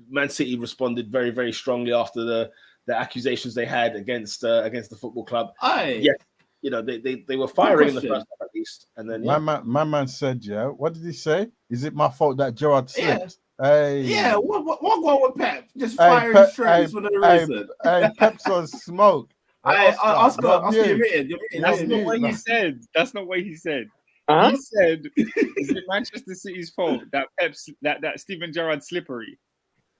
Man City responded very, very strongly after the accusations they had against the football club. Yeah, they were firing in the first half at least, and then my man said, what did he say? Is it my fault that Gerrard slipped? What going with Pep? Just firing straight for no reason. Pep's on smoke. Oscar, you're muted. That's not what he said. That's not what he said. He said, "Is it Manchester City's fault that that Steven Gerrard slippery?"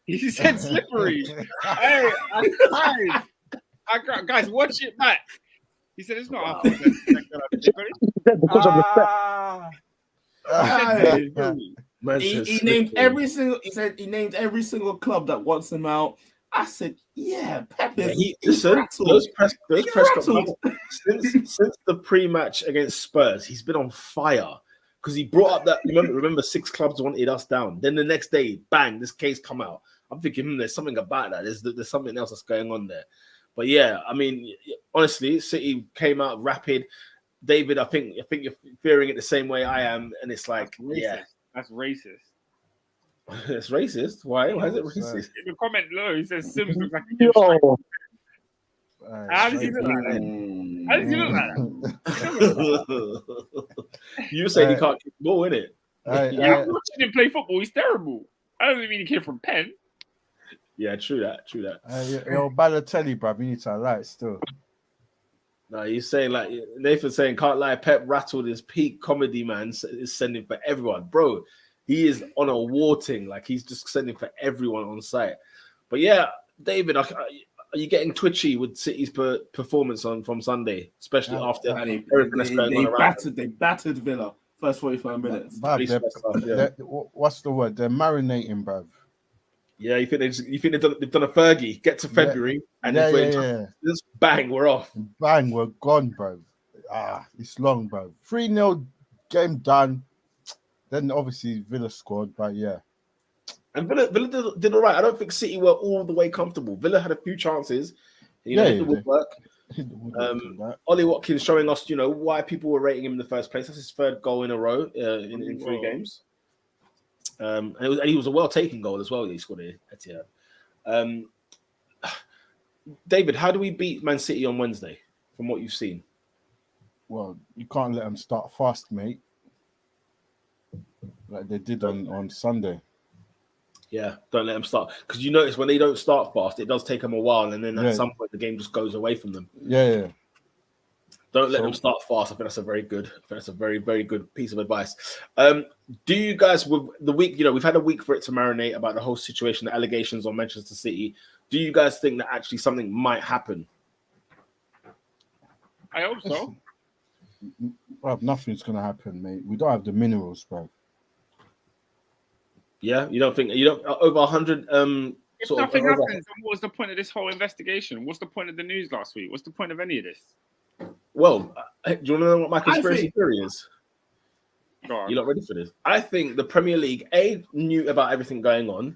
He said slippery. Hey, guys, watch it back. He said it's not our fault. Because of the He named every single. He said he named every single club that wants him out. I said, Pep is. Those press conferences since the pre-match against Spurs, he's been on fire because he brought up that. Remember, 6 clubs wanted us down. Then the next day, bang, this case come out. I'm thinking, there's something about that. There's something else that's going on there. But yeah, I mean, honestly, City came out rapid. David, I think you're fearing it the same way I am, and it's like, that's racist. It's racist. Why? Why is it racist? In the comment below, he says Sims looks like a gift. How does he look like that? How does he look like that? You saying he can't kick the ball, innit? I'm watching him play football. He's terrible. I don't mean he came from Penn. Yeah, true that. Yo, Balotelli, bruv, you need to lie still. No, he's saying like Nathan's saying, can't lie. Pep rattled his peak comedy, man. Is sending for everyone, bro. He is on a warting, like he's just sending for everyone on site. But yeah, David, are you getting twitchy with City's performance from Sunday, especially after everything that's going on around? They battered Villa first 45 minutes. What's the word? They're marinating, bruv. Yeah, you think they've done a Fergie? Get to February and just bang, we're off. Bang, we're gone, bro. It's long, bro. 3-0 game done. Then obviously Villa scored, but yeah. And Villa did all right. I don't think City were all the way comfortable. Villa had a few chances. It would work. Ollie Watkins showing us, why people were rating him in the first place. That's his 3rd goal in a row in 3 games. And he was a well-taken goal as well. He scored it at Etihad. David, how do we beat Man City on Wednesday? From what you've seen, well, you can't let them start fast, mate. Like they did on Sunday. Yeah, don't let them start because you notice when they don't start fast, it does take them a while, and then at some point the game just goes away from them. Yeah. Don't let them start fast. I think that's a very good. Very, very good piece of advice. Do you guys, with the week, we've had a week for it to marinate about the whole situation, the allegations on Manchester City. Do you guys think that actually something might happen? I hope so. Bro, nothing's gonna happen, mate. We don't have the minerals, bro. Yeah, you don't think over 100? If nothing happens, then what was the point of this whole investigation? What's the point of the news last week? What's the point of any of this? Well, do you want to know what my conspiracy theory is? You're not ready for this. I think the Premier League, A, knew about everything going on.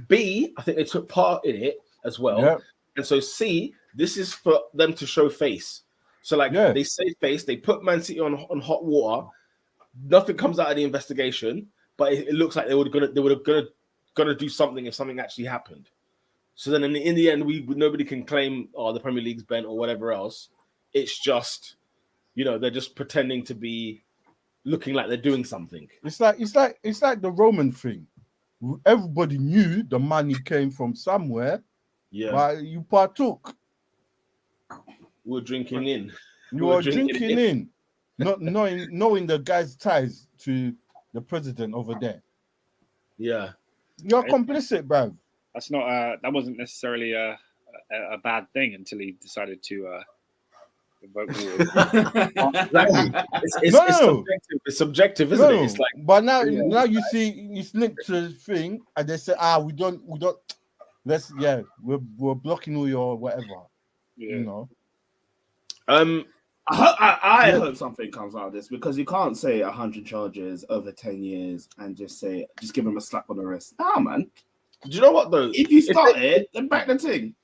B, I think they took part in it as well. Yep. And so C, this is for them to show face. So they say face, they put Man City on hot water. Nothing comes out of the investigation, but it looks like they were gonna do something if something actually happened. So then in the end, nobody can claim the Premier League's bent or whatever else. It's just, they're just pretending to be looking like they're doing something. It's like the Roman thing. Everybody knew the money came from somewhere. Yeah, but you partook. We're drinking in. You are drinking in, not knowing the guy's ties to the president over there. Yeah, you're complicit, bruv. That's not. That wasn't necessarily a bad thing until he decided to. Exactly. It's subjective, isn't it? It's like, but now you see it's linked to the thing, and they say, we don't. We're blocking all your whatever. Yeah. I hope something comes out of this because you can't say 100 charges over 10 years and just give him a slap on the wrist. Man. Do you know what though? If you start it, then back the thing.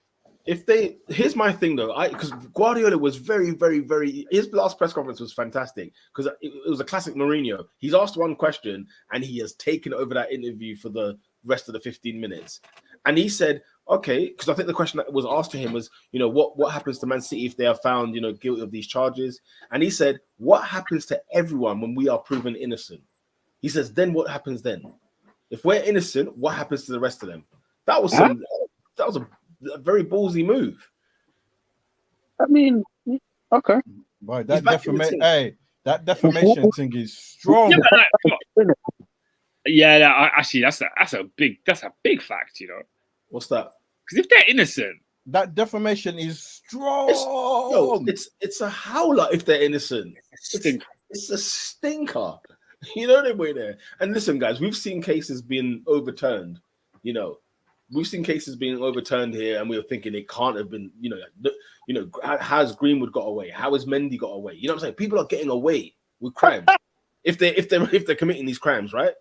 Here's my thing though, because Guardiola was very, very, very. His last press conference was fantastic because it was a classic Mourinho. He's asked one question and he has taken over that interview for the rest of the 15 minutes. And he said, okay, because I think the question that was asked to him was, what happens to Man City if they are found, guilty of these charges? And he said, what happens to everyone when we are proven innocent? He says, then what happens then? If we're innocent, what happens to the rest of them? That was a very ballsy move. I mean, okay. Boy, that defamation thing is strong. Actually, that's a big fact, What's that? Because if they're innocent, that defamation is strong. It's a howler if they're innocent. It's a stinker. The way there. And listen, guys, we've seen cases being overturned. We've seen cases being overturned here, and we were thinking it can't have been. How's Greenwood got away? How has Mendy got away? You know what I'm saying? People are getting away with crime if they're committing these crimes, right?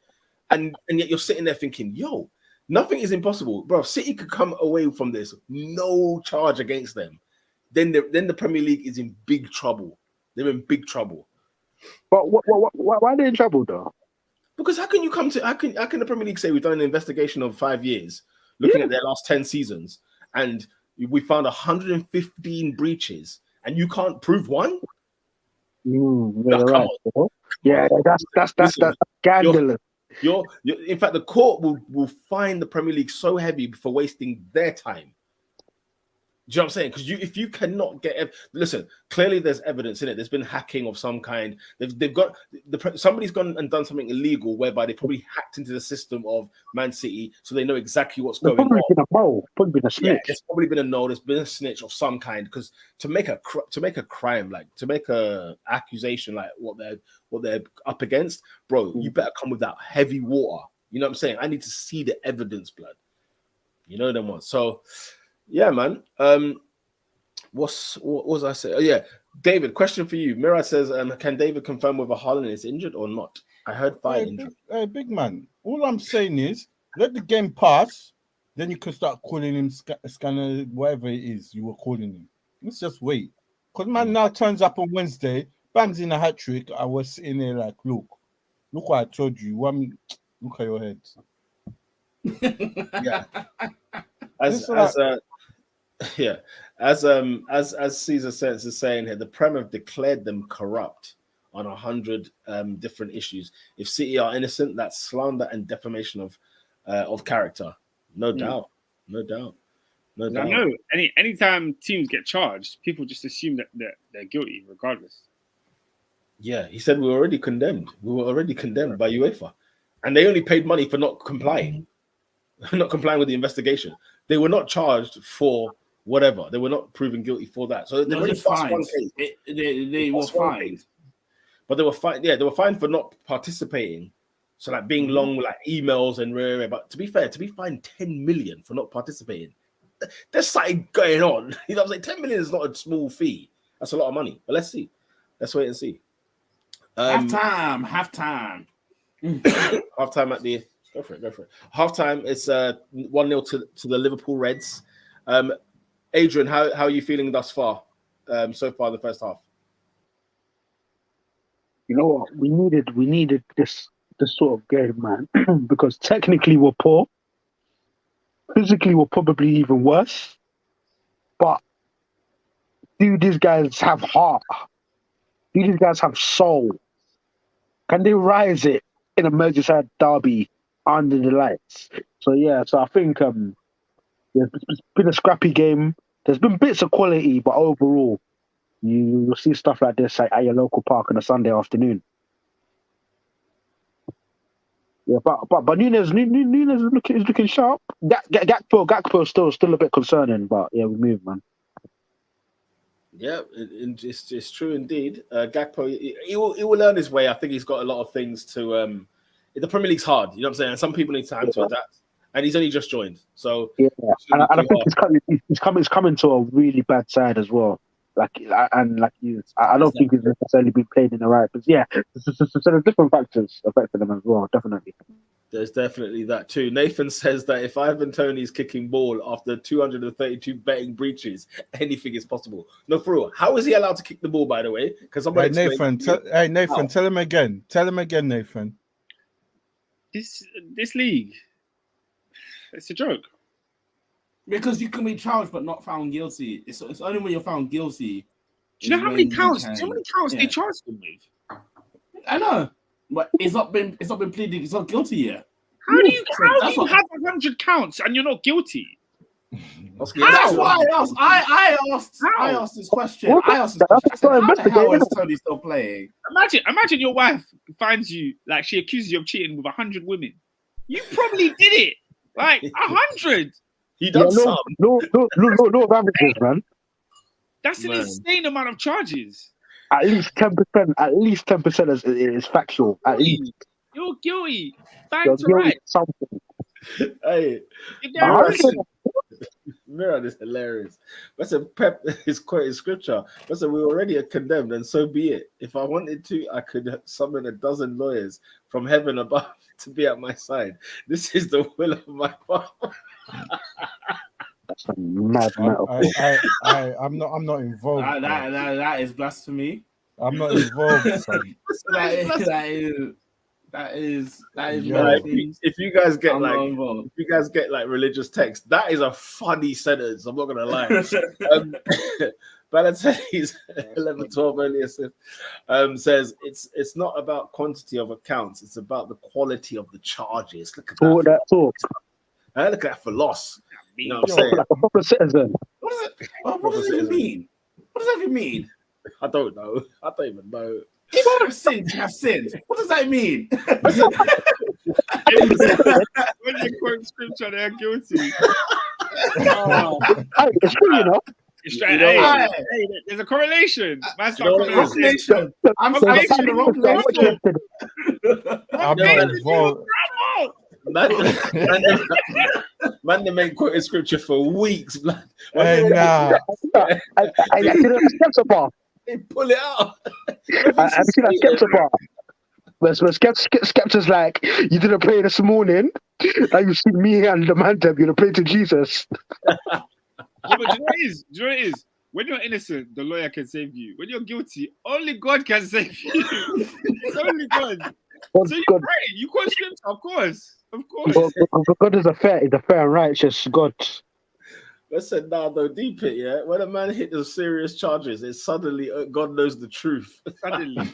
And yet you're sitting there thinking, yo, nothing is impossible, bro. If City could come away from this, no charge against them, then the Premier League is in big trouble. They're in big trouble. But why are they in trouble though? Because how can the Premier League say we've done an investigation of 5 years, looking at their last 10 seasons, and we found 115 breaches, and you can't prove one? That's scandalous. In fact, the court will fine the Premier League so heavy for wasting their time. Do you know what I'm saying? Because if you cannot get, listen, clearly there's evidence in it. There's been hacking of some kind. They've got somebody's gone and done something illegal whereby they probably hacked into the system of Man City, so they know exactly what's going on. Probably been a snitch. Yeah, it's probably been a no. There's been a snitch of some kind. Because to make a crime, like to make a accusation like what they're up against, bro, you better come with that heavy water. You know what I'm saying? I need to see the evidence, blood. You know them ones. So. Yeah, man. What was I saying? Oh, yeah, David. Question for you. Mira says, "Can David confirm whether Haaland is injured or not?" I heard injured. Hey, big man. All I'm saying is, let the game pass, then you can start calling him scanner, whatever it is you were calling him. Let's just wait. Because man now turns up on Wednesday, bangs in a hat trick. I was sitting there like, look what I told you. Look at your head. Yeah. As Caesar Sense is saying here, the Prem have declared them corrupt on 100 different issues. If City are innocent, that's slander and defamation of character. No doubt. Anytime teams get charged, people just assume that they're guilty regardless. Yeah, he said we were already condemned. We were already condemned by UEFA, and they only paid money for not complying. Not complying with the investigation. They were not charged for whatever. They were not proven guilty for that. So they were fined. They were fined. But they were fined. Yeah, they were fined for not participating. So like being long like emails and rare. But to be fair, to be fined 10 million for not participating, there's something going on. You know what I'm saying? 10 million is not a small fee. That's a lot of money. But let's see. Let's wait and see. Halftime. Halftime at the. Go for it. Halftime, it's 1-0 to the Liverpool Reds. Adrian, how are you feeling thus far? So far in the first half? You know what? We needed this sort of game, man. Because technically we're poor. Physically we're probably even worse. But do these guys have heart? Do these guys have soul? Can they rise it in a Merseyside derby under the lights? So I think it's been a scrappy game. There's been bits of quality, but overall, you'll see stuff like this at your local park on a Sunday afternoon. Yeah, but Nunes is looking sharp. Gakpo is still a bit concerning, but yeah, we move, man. Yeah, it's true indeed. Gakpo, he will learn his way. I think he's got a lot of things to. The Premier League's hard, you know what I'm saying? And some people need time to adapt. And he's only just joined, so and I think he's coming to a really bad side as well. I don't think he's necessarily been played in the right. But yeah, so there's different factors affecting him as well. Definitely. There's definitely that too. Nathan says that if Ivan Toney's kicking ball after 232 betting breaches, anything is possible. No, for real. How is he allowed to kick the ball? By the way, because Nathan, tell him again. Tell him again, Nathan. This league, It's a joke. Because you can be charged but not found guilty. It's only when you're found guilty. Do you know how many counts? They charged him with? I know, but it's not been pleaded. It's not guilty yet. How do you have 100 counts and you're not guilty? That's why I asked this question. How the hell is Tony still playing? Imagine your wife finds you, like, she accuses you of cheating with 100 women. You probably did it. Like 100. He does some. No averages, man. That's an insane amount of charges. At least 10%. At least 10% is factual. At least. You're guilty. Bang to right. Something. Hey, Mirror is hilarious. That's a Pep is quoting scripture. That's a we already are condemned, and so be it. If I wanted to, I could summon 12 lawyers from heaven above to be at my side. This is the will of my Father. That's a mad metaphor. I'm not involved. That is blasphemy. I'm not involved, son. That is. If you guys get like religious text, that is a funny sentence. I'm not gonna lie. Balotelli's 11:12 earlier says it's not about quantity of accounts, it's about the quality of the charges. Look at that. All that talk. Look at that for loss. You know what I'm saying? Like a proper citizen. What does it even mean? What does that even mean? I don't know. I don't even know. If you have sinned, you have sinned. What does that mean? When you quote scripture, they're guilty. It's true, you know. It's straight. Hey, there's a correlation. I'm saying the wrong nation. I'm not involved. Man, they make quoting scripture for weeks. Hey, nah. They pull it out. I've seen that Skepta bar. Where Skepta's like, you didn't pray this morning. Now you see me and the man you're gonna pray to Jesus. Yeah, but do you know what it is? When you're innocent, the lawyer can save you. When you're guilty, only God can save you. It's only God. So you pray, you quote scripture, of course. God is a fair and righteous God. Listen, now though, deep it, yeah. When a man hit the serious charges, it's suddenly God knows the truth. Suddenly.